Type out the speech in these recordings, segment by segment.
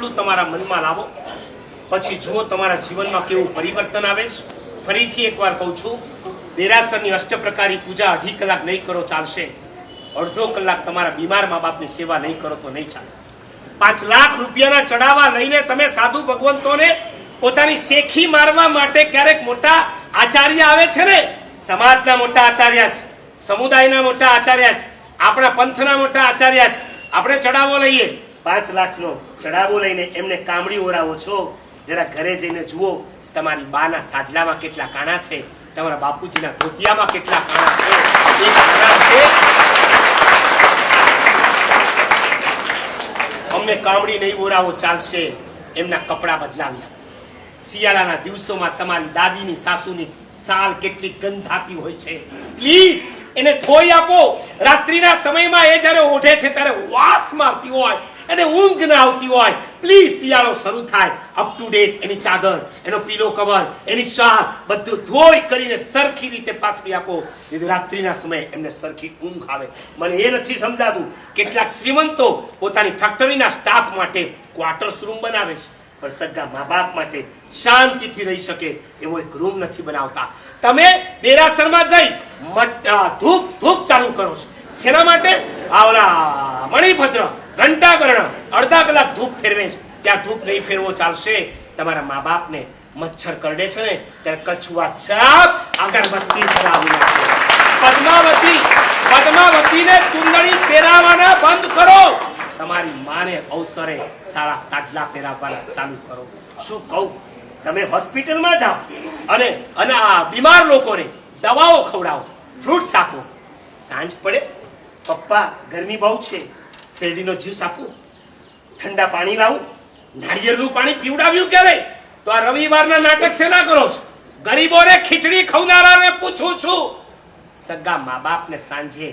આટલું તમારા મનમાં લાવો, પછી જુઓ તમારા જીવનમાં કેવું પરિવર્તન આવે છે. ફરીથી એકવાર કહું છું, દેરાસરની અષ્ટપ્રકારી પૂજા 2.5 કલાક નહીં કરો ચાલશે, અડધો કલાક તમારા બીમાર મા બાપની સેવા નહીં કરો તો નહીં ચાલે. 5 લાખ રૂપિયાના ચડાવા લઈને તમે સાધુ ભગવંતોને પોતાની શેખી મારવા માટે ક્યારેક મોટા આચાર્ય આવે છે ને, સમાજના મોટા આચાર્ય છે, સમુદાયના મોટા આચાર્ય છે, આપણા પંથના મોટા આચાર્ય છે, આપણે ચડાવો લઈએ 5 લાખનો ચડાવો લઈને એમને કામડી ઓરાવો છો. જરા ઘરે જઈને જુઓ તમારી બાના સાડલામાં કેટલા કાણા છે, તમારા બાપુજીના ધોતિયામાં કેટલા કાણા છે. એ કાણા છે અમને કામડી નહીં ઓરાવો ચાલશે, એમના કપડા બદલાવ્યા. શિયાળાના દિવસોમાં તમારી દાદીની સાસુની સાલ કેટલી ગંધાતી હોય છે, પ્લીઝ એને ધોઈ આપો. રાત્રિના સમયમાં એ જ્યારે ઓઢે છે ત્યારે વાસ મારતી હોય, એને ઊંઘ ના આવતી હોય, પ્લીઝ શિયાળો શરૂ થાય અપ ટુ ડેટ એની ચાદર, એનો પીલો કવર, એની શાલ બધું ધોઈ કરીને સરખી રીતે પાથરી આપો, જેથી રાત્રિના સમયે એમને સરખી ઊંઘ આવે. મને એ નથી સમજાતું, કેટલાક શ્રીમંતો પોતાની ફેક્ટરીના સ્ટાફ માટે ક્વાર્ટર્સ રૂમ બનાવે છે, પણ સગા મા બાપ માટે શાંતિથી રહી શકે એવો એક રૂમ નથી બનાવતા. તમે દેરાસરમાં જઈ ધૂપ ચાલુ કરો છો, જેના માટે આવલા મણિભદ્ર ઘંટાકર્ણ અડધા કલાક ધૂપ ફેરવે છે, ત્યાં ધૂપ નહીં ફેરવો ચાલશે. તમારા મા બાપને મચ્છર કરડે છે ને ત્યારે કછુઆ છાપ અગરબત્તી ફેરાવી નાખો. પદ્માવતીને ચુંદડી ફેરાવાના બંધ કરો. તમારી માને અવસરે સારા સાડલા ફેરાવવાના ચાલુ કરો. શું કહું, તમે હોસ્પિટલમાં જાઓ અને આ બીમાર લોકોને દવાઓ ખવડાવો, ફ્રૂટ્સ આપો. સાંજ પડે, પપ્પા ગરમી બહુ છે, શેરડીનો જ્યુસ આપું, ઠંડા પાણી લાવું, નાળિયેરનું પાણી પીવડાવ્યું ક્યારે? તો આ રવિવારના નાટક શેના કરો છો? ગરીબોને ખીચડી ખવનારાને પૂછું છું. સગા મા બાપને સાંજે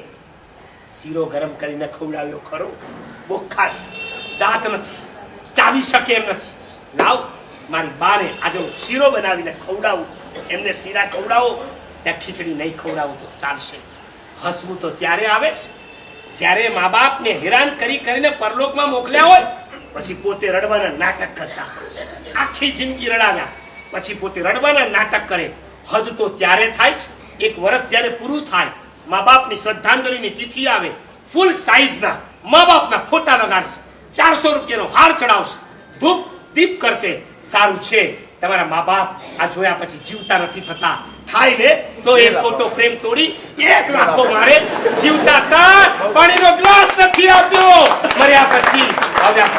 શીરો ગરમ કરીને ખવડાવ્યો ખરો? બોખા છે, દાંત નથી, ચાવી શકે એમ નથી. લાવ, મારી બાને આજે હું શીરો બનાવીને ખવડાવું, એમને શીરા ખવડાવો, ત્યાં ખીચડી નહીં ખવડાવું તો ચાલશે. હસવું તો ત્યારે આવે છે જ્યારે મા બાપને હેરાન કરીને પરલોકમાં મોકલ્યા હોય, પછી પોતે રડવાના નાટક કરતા. આખી જિંદગી રડાવ્યા, પછી પોતે રડવાના નાટક કરે. હદ તો ત્યારે થાય છે, 1 વર્ષ જ્યારે પૂરું થાય, મા બાપની શ્રદ્ધાંજલિની તિથિ આવે, ફૂલ સાઈઝના મા બાપના ફોટા લગાડશે, 400 રૂપિયાનો હાર ચડાવશે, ધૂપ દીપ કરશે. સારું છે, તમારા મા બાપ આ જોયા પછી જીવતા નથી થતા. થાય ને તો એ ફોટો ફ્રેમ તોડી 1 લાખો મારે. જીવતા તા પાણીનો ગ્લાસ નથી આપ્યો, મર્યા પછી હવે આ